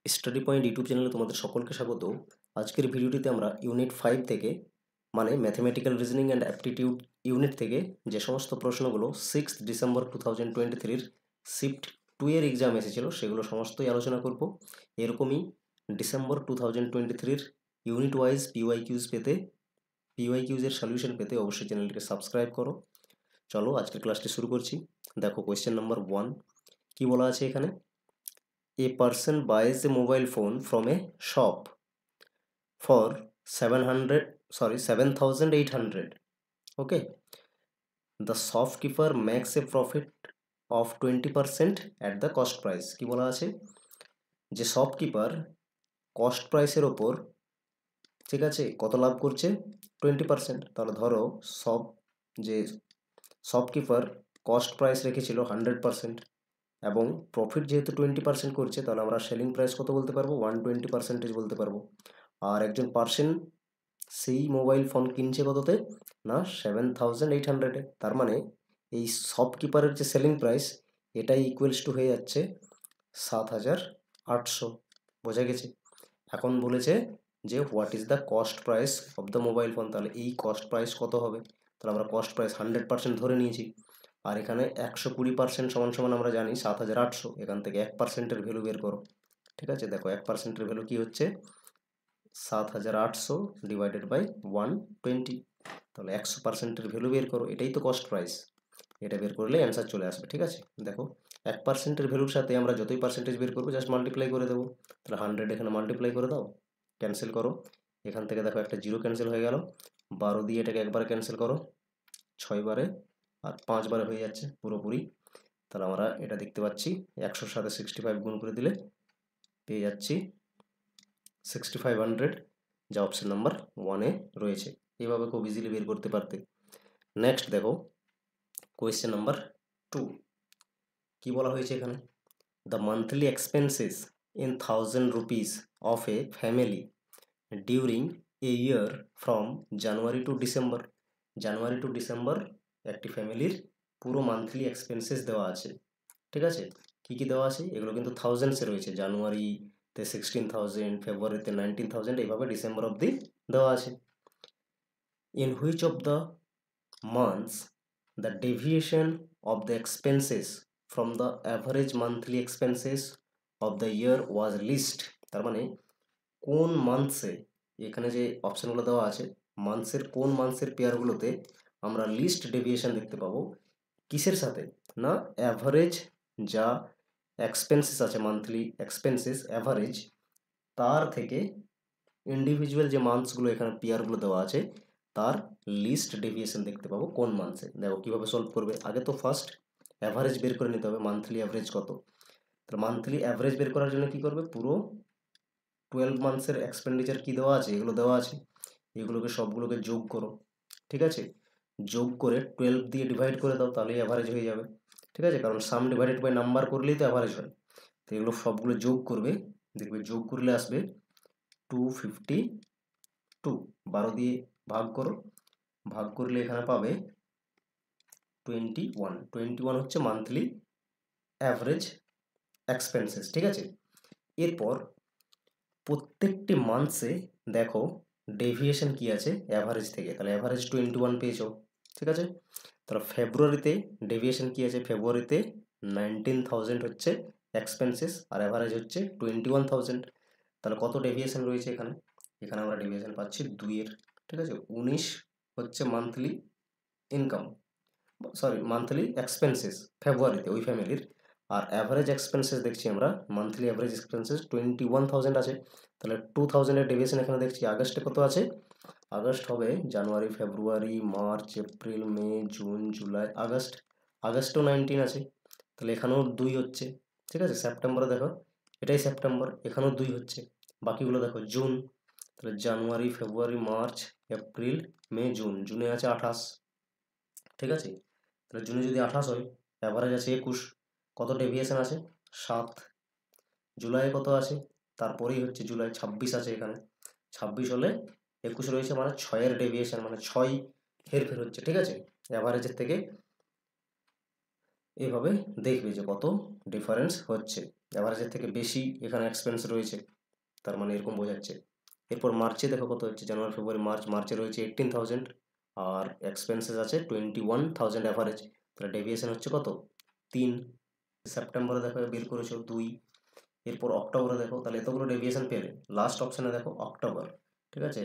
Study point YouTube চ্যানেলে তোমাদের সকলকে স্বাগত। আজকের ভিডিওটিতে আমরা ইউনিট 5 থেকে মানে mathematical reasoning and aptitude unit থেকে যে সমস্ত প্রশ্নগুলো 6 ডিসেম্বর 2023 শিফট 2 এর এক্সাম এসেছিল সেগুলো সমস্তই আলোচনা করব। এরকমই ডিসেম্বর 2023 ইউনিট ওয়াইজ পিওয়াইকিউজ এর সলিউশন পেতে অবশ্যই চ্যানেলটিকে সাবস্ক্রাইব করো। চলো আজকের ক্লাসটি শুরু করছি। দেখো কোয়েশ্চেন নাম্বার 1 কি বলা আছে এখানে। A person buys a mobile phone from a shop for 7,800. Okay, the shopkeeper makes a profit of 20% at the cost price. কি বলা আছে যে শপকিপার কস্ট প্রাইসের ওপর ঠিক আছে কত লাভ করছে 20%। তাহলে ধরো যে শপকিপার কস্ট প্রাইস রেখেছিল 100% এবং প্রফিট যেহেতু 20% করছে তাহলে আমরা সেলিং প্রাইস কত বলতে পারবো 120% বলতে পারবো। আর একজন পার্সন সেই মোবাইল ফোন কিনছে কততে না 7,800-এ। তার মানে এই শপকিপারের যে সেলিং প্রাইস এটাই ইকুয়ালস টু হয়ে যাচ্ছে 7,800। বোঝা গেছে। এখন বলেছে যে what is the cost price of the mobile phone, তাহলে এই কস্ট প্রাইস কত হবে। তাহলে আমরা কস্ট প্রাইস 100% ধরে নিয়েছি। আর এখানে 120% সমান আমরা জানি 7,800। এখান থেকে 1%-এর ভ্যালু বের করো। ঠিক আছে, দেখো 1%-এর ভ্যালু কি হচ্ছে 7,800 ডিভাইডেড বাই 120। তাহলে 100%-এর ভ্যালু বের করো, এটাই তো কস্ট প্রাইস। এটা বের করলে অ্যান্সার চলে আসবে। ঠিক আছে, দেখো 1%-এর ভ্যালুর সাথে আমরা যতই পার্সেন্টেজ বের করবো জাস্ট মাল্টিপ্লাই করে দেবো। তাহলে 100 এখানে মাল্টিপ্লাই করে দাও, ক্যান্সেল করো। এখান থেকে দেখো একটা জিরো ক্যান্সেল হয়ে গেল। 12 দিয়ে এটাকে একবার ক্যান্সেল করো, 6 বারে আর 5 বারে হয়ে যাচ্ছে পুরোপুরি। তাহলে আমরা এটা দেখতে পাচ্ছি 100-র সাথে 65 গুণ করে দিলে পেয়ে যাচ্ছি 6,500, যা অপশন নাম্বার 1-এ রয়েছে। এইভাবে খুব ইজিলি বের করতে পারতে। নেক্সট দেখো কোয়েশ্চেন নাম্বার 2 কি বলা হয়েছে এখানে। The monthly expenses in 1,000 rupees of A family during a year from January to December. January to December একটি ফ্যামিলির পুরো মান্থলি এক্সপেন্সেস দেওয়া আছে। ঠিক আছে, কি কি দেওয়া আছে এগুলো কিন্তু থাউজেন্ডসে রয়েছে। জানুয়ারিতে 16,000, ফেব্রুয়ারিতে 19,000, এইভাবে ডিসেম্বর অবধি দেওয়া আছে। In which of the months the deviation of the expenses from the average monthly expenses of the year was least. তার মানে কোন মান্থসে, এখানে যে অপশানগুলো দেওয়া আছে কোন মান্থসের পেয়ারগুলোতে আমরা লিস্ট ডেভিয়েশন দেখতে পাবো। কিসের সাথে না অ্যাভারেজ যা এক্সপেন্সেস আছে মান্থলি এক্সপেন্সেস অ্যাভারেজ, তার থেকে ইন্ডিভিজুয়াল যে মান্থসগুলো এখানে পেয়ারগুলো দেওয়া আছে তার লিস্ট ডেভিয়েশন দেখতে পাবো কোন মান্থসে। দেখো কীভাবে সলভ করবে। আগে তো ফার্স্ট অ্যাভারেজ বের করে নিতে হবে, মান্থলি অ্যাভারেজ কত। তাহলে মান্থলি অ্যাভারেজ বের করার জন্য কী করবে, পুরো 12 মান্থসের এক্সপেন্ডিচার কী দেওয়া আছে এগুলো দেওয়া আছে, এগুলোকে সবগুলোকে যোগ করো। ঠিক আছে, যোগ করে 12 দিয়ে ডিভাইড করে দাও, তাহলেই অ্যাভারেজ হয়ে যাবে। ঠিক আছে, কারণ সাম ডিভাইডেড বাই নাম্বার করলেই তো অ্যাভারেজ হয়। তো এগুলো সবগুলো যোগ করবে, দেখবে যোগ করলে আসবে 252। 12 দিয়ে ভাগ করো, ভাগ করলে এখানে পাবে 21। 21 হচ্ছে মান্থলি অ্যাভারেজ এক্সপেন্সেস। ঠিক আছে, এরপর প্রত্যেকটি মান্থসে দেখো ডেভিয়েশন কি আছে অ্যাভারেজ থেকে। তাহলে অ্যাভারেজ 21 পেয়েছো। ঠিক আছে, তাহলে ফেব্রুয়ারিতে ডেভিয়েশন কি আছে, ফেব্রুয়ারিতে 19,000 হচ্ছে এক্সপেন্সেস আর অ্যাভারেজ হচ্ছে 21,000। তাহলে কত ডেভিয়েশন রয়েছে এখানে, এখানে আমরা ডেভিয়েশন পাচ্ছি 2-এর। ঠিক আছে, 19 হচ্ছে মান্থলি ইনকাম, মান্থলি এক্সপেন্সেস ফেব্রুয়ারিতে ওই ফ্যামিলির। আর অ্যাভারেজ এক্সপেন্সেস দেখছি আমরা মান্থলি অ্যাভারেজ এক্সপেন্সেস 21,000 আছে। তাহলে 2,000-এর ডেভিয়েশন এখানে দেখছি। আগস্টে কত আছে, আগস্ট হবে January, February, March, April, May, June, July, August. আগস্টেও 19 আছে, তাহলে এখানেও 2 হচ্ছে। ঠিক আছে, সেপ্টেম্বরে দেখো এটাই সেপ্টেম্বর, এখানেও 2 হচ্ছে। বাকিগুলো দেখো জুন, তাহলে জানুয়ারি, February, March, April, May, June. জুনে আছে 28। ঠিক আছে, তাহলে জুনে যদি 28 হয়, অ্যাভারেজ আছে 21, কত ডেভিয়েশন আছে 7। জুলাই কত আছে, তারপরেই হচ্ছে জুলাই 26 আছে, এখানে 26 হলে 21 রয়েছে, মানে 6-এর ডেভিয়েশন, মানে 6 হেরফের হচ্ছে। ঠিক আছে, অ্যাভারেজের থেকে এভাবে দেখবে যে কত ডিফারেন্স হচ্ছে। অ্যাভারেজের থেকে বেশি এখানে এক্সপেন্স রয়েছে, তার মানে এরকম বোঝাচ্ছে। এরপর মার্চে দেখো কত হচ্ছে, জানুয়ারি ফেব্রুয়ারি মার্চ, মার্চে রয়েছে 18,000 আর এক্সপেন্সেস আছে 21,000 অ্যাভারেজ, তাহলে ডেভিয়েশন হচ্ছে কত 3। সেপ্টেম্বরে দেখো বের করেছো 2। এরপর অক্টোবরে দেখো, তাহলে এতগুলো ডেভিয়েশন পেলে লাস্ট অপশানে দেখো অক্টোবর, ঠিক আছে,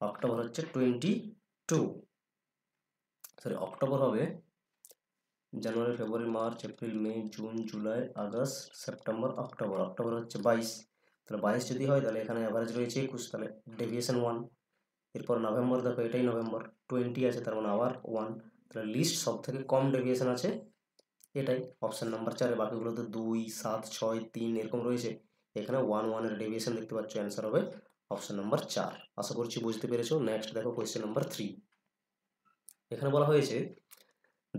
অক্টোবর হচ্ছে 22, সরি অক্টোবর হবে January February March April May June July August September October, October হচ্ছে 22, তাহলে 22 যদি হয় তাহলে এখানে অ্যাভারেজ রয়েছে 21, তাহলে ডেভিয়েশন 1। এরপর নভেম্বর দেখো, এটাই নভেম্বর 20 আছে, তার মানে আবার 1, তাহলে লিস্ট সব থেকে কম ডেভিয়েশন আছে এটাই অপশান নাম্বার 4। বাকিগুলো তো 2, 7, 6, 3 এরকম রয়েছে, এখানে 1 এর ডেভিয়েশন দেখতে পাচ্ছ, অ্যান্সার হবে অপশান নাম্বার 4। আশা করছি বুঝতে পেরেছো। নেক্সট দেখো কোয়েশ্চেন নাম্বার 3। এখানে বলা হয়েছে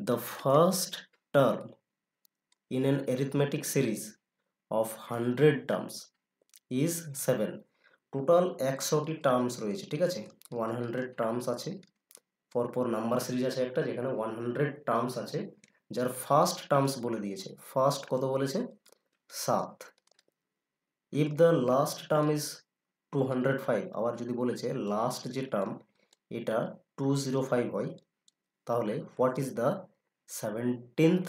the first term in an arithmetic series of 100 terms is 7। Total 100টি terms রয়েছে, ঠিক আছে, 100 টার্মস আছে, পরপর নাম্বার সিরিজ আছে একটা যেখানে 100 টার্মস আছে, যার ফার্স্ট টার্মস বলে দিয়েছে, ফার্স্ট কত বলেছে 7। If the last term is 205, আবার যদি বলেছে লাস্ট যে টার্ম এটা 205 হয়, তাহলে হোয়াট ইজ দ্য 71th,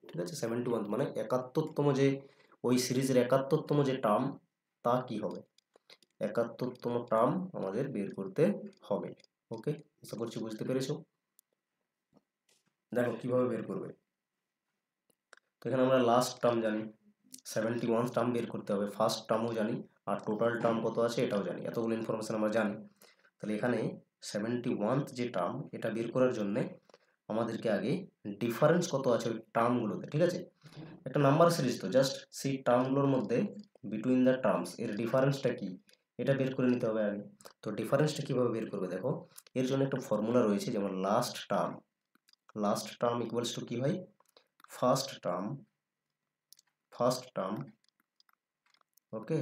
ঠিক আছে, 71th মানে 71তম যে ওই সিরিজের 71তম যে টার্ম তা কি হবে, 71তম টার্ম আমাদের বের করতে হবে। ওকে, আশা করছি বুঝতে পেরেছো। দেখো কিভাবে বের করবে, তো এখানে আমরা লাস্ট টার্ম জানি, 71 টার্ম বের করতে হবে, ফার্স্ট টার্মও জানি আর টোটাল টার্ম কত আছে এটাও জানি, এতগুলো ইনফরমেশন আমরা জানি। তাহলে এখানে 71th যে টার্ম এটা বের করার জন্যে আমাদেরকে আগে ডিফারেন্স কত আছে ওই টার্মগুলোতে, ঠিক আছে, একটা নাম্বার সিরিজ তো জাস্ট সেই টার্মগুলোর মধ্যে বিটুইন দ্য টার্মস এর ডিফারেন্সটা কি এটা বের করে নিতে হবে আগে। তো ডিফারেন্সটা কীভাবে বের করবে দেখো, এর জন্য একটা ফর্মুলা রয়েছে, যেমন লাস্ট টার্ম ইকুয়ালস টু কী হয়, ফার্স্ট টার্ম ওকে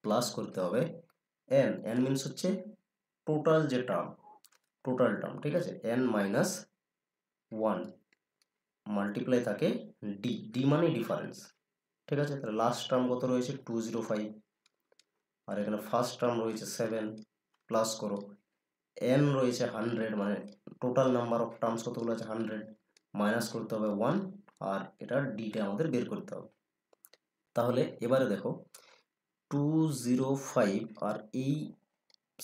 প্লাস করতে হবে এন মিনস হচ্ছে টোটাল যে টার্ম, ঠিক আছে, n মাইনাস 1 মাল্টিপ্লাই থাকে ডি মানে ডিফারেন্স, ঠিক আছে। তাহলে লাস্ট টার্ম কত রয়েছে 205 আর এখানে ফার্স্ট টার্ম রয়েছে 7 প্লাস করো n রয়েছে 100 মানে টোটাল নাম্বার অফ টার্মস কতগুলো আছে 100 মাইনাস করতে হবে 1 আর এটা ডিটা আমাদের বের করতে হবে। তাহলে এবারে দেখো 205 আর এই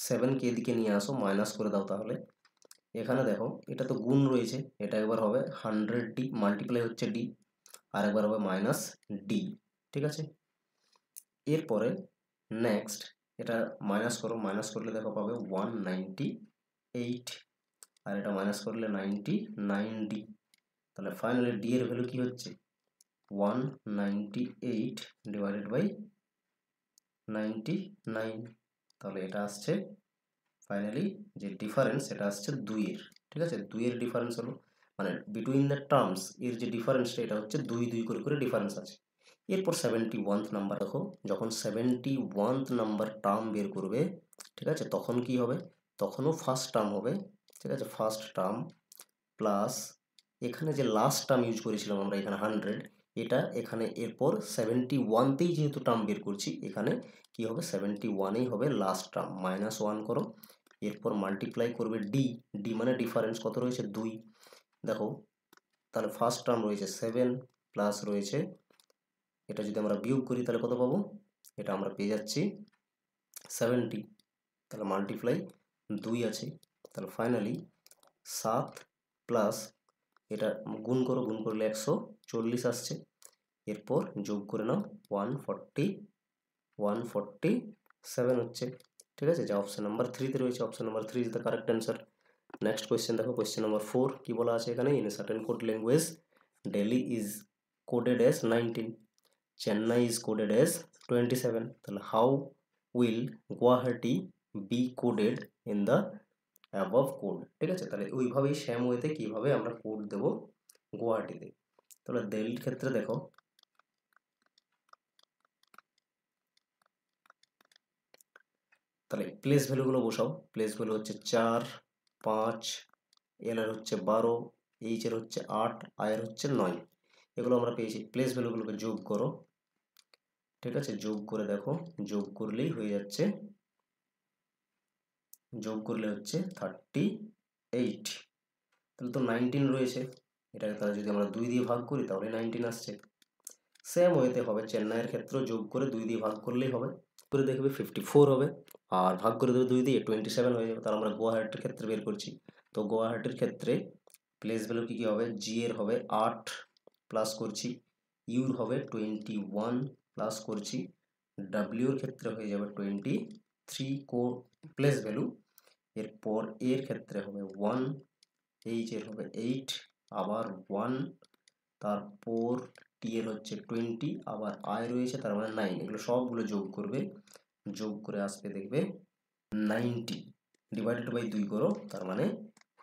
7কে এদিকে নিয়ে আসো, মাইনাস করে দাও, তাহলে এখানে দেখো এটা তো গুণ রয়েছে, এটা একবার হবে 100d মাল্টিপ্লাই হচ্ছে d আর একবার হবে মাইনাস d, ঠিক আছে। এরপরে নেক্সট এটা মাইনাস করো, মাইনাস করলে দেখো পাবে 198 আর এটা মাইনাস করলে 99d, তাহলে ফাইনালি d এর ভ্যালু কি হচ্ছে 198 ডিভাইডেড বাই 99, তাহলে এটা আসছে ফাইনালি যে ডিফারেন্স এটা আসছে 2 এর, ঠিক আছে, 2 এর ডিফারেন্স হলো মানে বিটুইন দ্য টার্মস এর যে ডিফারেন্সটা এটা হচ্ছে 2 করে ডিফারেন্স আছে। এরপর 71th নাম্বার দেখো, যখন 71th নাম্বার টার্ম বের করবে, ঠিক আছে, তখন কি হবে, তখনও ফার্স্ট টার্ম হবে, ঠিক আছে, ফার্স্ট টার্ম প্লাস এখানে যে লাস্ট টার্ম ইউজ করেছিলাম আমরা এখানে 100, এটা এখানে এরপর 71তেই যেহেতু টার্ম বের করছি এখানে কি হবে 71এই হবে লাস্ট টার্ম, মাইনাস 1 করো, এরপর মাল্টিপ্লাই করবে ডি মানে ডিফারেন্স কত রয়েছে 2, দেখো তাহলে ফার্স্ট টার্ম রয়েছে 7 প্লাস রয়েছে এটা যদি আমরা বিয়োগ করি তাহলে কত পাবো, এটা আমরা পেয়ে যাচ্ছি 70, তাহলে মাল্টিপ্লাই 2 আছে, তাহলে ফাইনালি 7 প্লাস এটা গুণ করো, গুণ করলে 140 আসছে, এরপর যোগ করে নাও 147 হচ্ছে, ঠিক আছে, যা অপশন নাম্বার 3তে রয়েছে, option number 3 is the correct answer. Next question দেখো, কোয়েশ্চেন নাম্বার 4 কি বলা আছে এখানে, in a certain code language Delhi is coded as 19, Chennai is coded as 27, তাহলে how will Guwahati B coded in the above code, ঠিক আছে, তাহলে ওইভাবেই সেম ওয়েতে কীভাবে আমরা কোড দেবো গুয়াহাটিতে। তাহলে দিল্লির ক্ষেত্রে দেখো তাহলে প্লেস ভ্যালুগুলো বসাও, প্লেস ভ্যালু হচ্ছে 4, 5, এল এর হচ্ছে 12, এইচ এর হচ্ছে 8, আই এর হচ্ছে 9, এগুলো আমরা পেয়েছি। প্লেস ভ্যালুগুলোকে যোগ করো, ঠিক আছে, যোগ করে দেখো, যোগ করলেই হয়ে যাচ্ছে, যোগ করলে হচ্ছে 38। তাহলে তো 19 রয়েছে, এটাকে তাহলে যদি আমরা 2 দিয়ে ভাগ করি তাহলে 19 আসছে। সেম ওয়েতে হবে চেন্নাইয়ের ক্ষেত্রেও, যোগ করে 2 দিয়ে ভাগ করলেই হবে, করে দেখবে 54 হবে, আর ভাগ করে দেবে 2 দিয়ে 27 হয়ে যাবে। তাহলে আমরা গুয়াহাটির ক্ষেত্রে বের করছি। তো গুয়াহাটির ক্ষেত্রে প্লেস ভ্যালু কী কী হবে, জি এর হবে 8 প্লাস করছি, ইউর হবে 21 প্লাস করছি, ডাব্লিউর ক্ষেত্রে হয়ে যাবে 23 প্লেস ভ্যালু। এরপর এর ক্ষেত্রে হবে 1, এইচ এর হবে 8 আবার 1, তারপর টি এর হচ্ছে 20 আবার আয় রয়েছে তার মানে 9। এগুলো সবগুলো যোগ করবে, যোগ করে আসবে দেখবে 90 ডিভাইডেড বাই 2 করো, তার মানে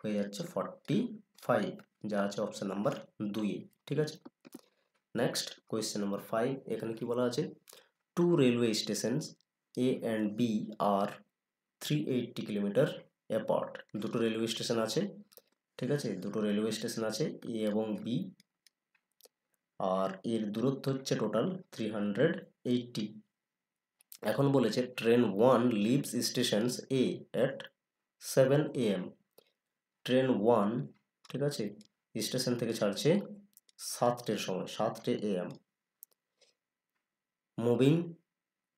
হয়ে যাচ্ছে 45, যা আছে অপশন নাম্বার 2। ঠিক আছে, নেক্সট কোয়েশ্চেন নাম্বার 5। এখানে কি বলা আছে, 2 railway stations A and B are 380 kilometre apart. দুটো রেলওয়ে স্টেশন আছে, ঠিক আছে, দুটো রেলওয়ে স্টেশন আছে এ এবং বি, আর এর দূরত্ব হচ্ছে টোটাল 380। এখন বলেছে train 1 leaves stations A at 7 AM। Train 1, ঠিক আছে, স্টেশন থেকে ছাড়ছে 7টের সময়, 7টে AM, moving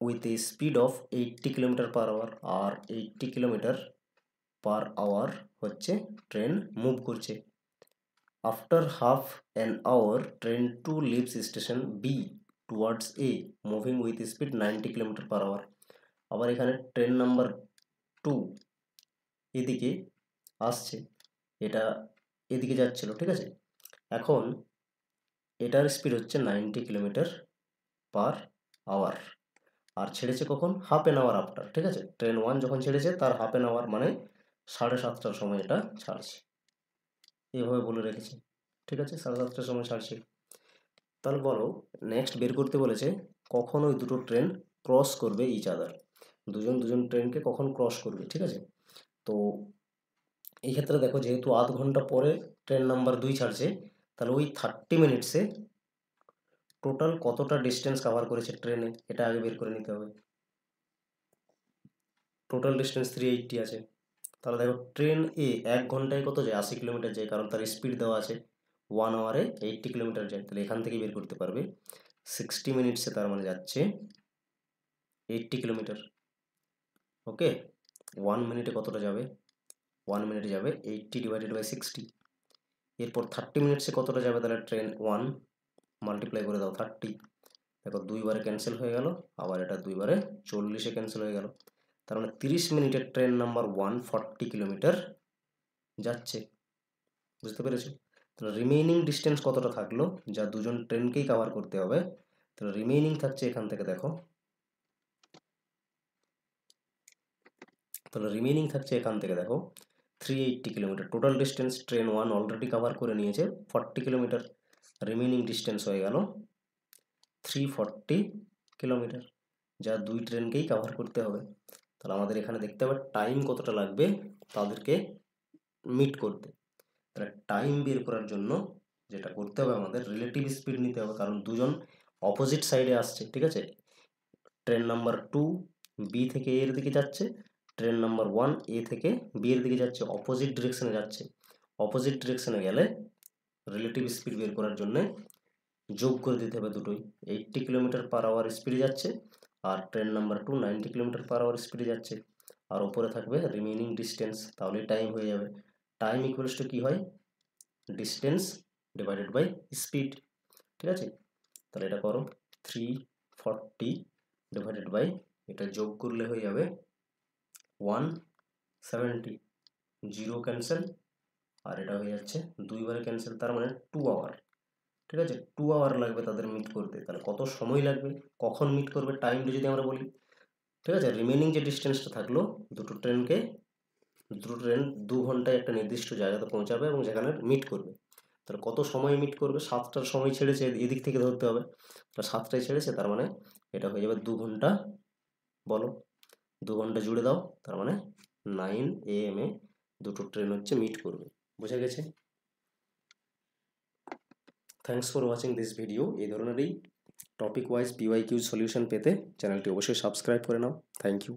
with a speed of 80 kilometre per hour. আর 80 কিলোমিটার পার আওয়ার হচ্ছে ট্রেন মুভ করছে। After half an hour train 2 leaves station B towards A moving with speed 90 kilometre per hour. আবার এখানে ট্রেন নাম্বার 2 এদিকে আসছে, এটা এদিকে যাচ্ছিল, ঠিক আছে। এখন এটার স্পিড হচ্ছে 90 কিলোমিটার পার আওয়ার, আর ছেড়েছে কখন, হাফ অ্যান আওয়ার আফটার, ঠিক আছে। ট্রেন 1 যখন ছেড়েছে তার হাফ অ্যান আওয়ার মানে 7:30টার সময় এটা ছাড়ছে, এভাবে বলে রেখেছে, ঠিক আছে, 7:30টার সময় ছাড়ছে। তাহলে বলো, নেক্সট বের করতে বলেছে কখন ওই দুটো ট্রেন ক্রস করবে ইচ আদার, দুজন ট্রেনকে কখন ক্রস করবে, ঠিক আছে। তো এই ক্ষেত্রে দেখো, যেহেতু আধ ঘন্টা পরে ট্রেন নাম্বার 2 ছাড়ছে, তাহলে ওই 30 মিনিটসে টোটাল কতটা ডিস্টেন্স কভার করেছে ট্রেনে, এটা আগে বের করে নিতে হবে। টোটাল ডিস্টেন্স 380 আছে, তাহলে দেখো ট্রেন এ 1 ঘন্টায় কত যায়, 80 কিলোমিটার যায়, কারণ তার স্পিড দেওয়া আছে 1 আওয়ারে 80 কিলোমিটার যায়। তাহলে এখান থেকে বের করতে পারবে 60 মিনিটসে তার মানে যাচ্ছে 80 কিলোমিটার। ওকে, 1 মিনিটে কতটা যাবে, 1 মিনিটে যাবে 80 ডিভাইডেড বাই 60। এরপর 30 মিনিটসে কতটা যাবে, তাহলে ট্রেন 1 মাল্টিপ্লাই করে দাও 30, দেখো 2 বারে ক্যান্সেল হয়ে গেল, আবার এটা 2 বারে 40-এ ক্যান্সেল হয়ে গেল। তার মানে 30 মিনিটের ট্রেন নাম্বার 1 40 কিলোমিটার যাচ্ছে, বুঝতে পেরেছো। তাহলে রিমেইনিং ডিস্টেন্স কতটা থাকলো, যা দুজন ট্রেনকেই কভার করতে হবে। তাহলে রিমেইনিং থাকছে এখান থেকে দেখো, তাহলে রিমেইনিং থাকছে এখান থেকে দেখো 380 kilometre. Total distance train 1 already cover করে নিয়েছে 40 কিলোমিটার, রিমেইনিং ডিস্টেন্স হয়ে গেল 340 কিলোমিটার, যা দুই ট্রেনকেই কভার করতে হবে। তাহলে আমাদের এখানে দেখতে হবে টাইম কতটা লাগবে তাদেরকে মিট করতে। তাহলে টাইম বের করার জন্য যেটা করতে হবে, আমাদের রিলেটিভ স্পিড নিতে হবে, কারণ দুজন অপোজিট সাইডে আসছে, ঠিক আছে। ট্রেন নাম্বার 2 বি থেকে এর দিকে যাচ্ছে, ট্রেন নাম্বার 1 এ থেকে বি এর দিকে যাচ্ছে, অপোজিট ডিরেকশনে যাচ্ছে। অপোজিট ডিরেকশনে গেলে রিলেটিভ স্পিড বের করার জন্য যোগ করে দিতে হবে দুটোই। 80 কিলোমিটার পার আওয়ার স্পিডে যাচ্ছে, আর train number 2 90 kilometre per hour স্পিডে যাচ্ছে, আর ওপরে থাকবে রিমেইনিং ডিস্টেন্স, তাহলে টাইম হয়ে যাবে। টাইম ইকুয়ালস টু কী হয়, ডিস্টেন্স ডিভাইডেড বাই স্পিড, ঠিক আছে। তাহলে এটা করো, 340 ডিভাইডেড বাই, এটা যোগ করলে হয়ে যাবে 170, 0 ক্যান্সেল, আর এটা হয়ে যাচ্ছে 2 বারে ক্যান্সেল, তার মানে 2 আওয়ার, ঠিক আছে। 2 আওয়ার লাগবে তাদের মিট করতে। তাহলে কত সময় লাগবে, কখন মিট করবে, টাইমটা যদি আমরা বলি, ঠিক আছে। রিমেইনিং যে ডিস্টেন্সটা থাকলো, দুটো ট্রেন 2 ঘন্টায় একটা নির্দিষ্ট জায়গাতে পৌঁছাবে এবং যেখানে মিট করবে। তাহলে কত সময় মিট করবে, 7টার সময় ছেড়েছে, এদিক থেকে ধরতে হবে, তাহলে 7টায় ছেড়েছে, তার মানে এটা হয়ে যাবে 2 ঘন্টা, বলো 2 ঘন্টা জুড়ে দাও, তার মানে 9 AM এ দুটো ট্রেন হচ্ছে মিট করবে, বুঝে গেছে। Thanks for watching this video. এই ধরনেরই টপিক ওয়াইজ পিওয়াইকিউ সলিউশন পেতে চ্যানেলটি অবশ্যই সাবস্ক্রাইব করে নাও। Thank you.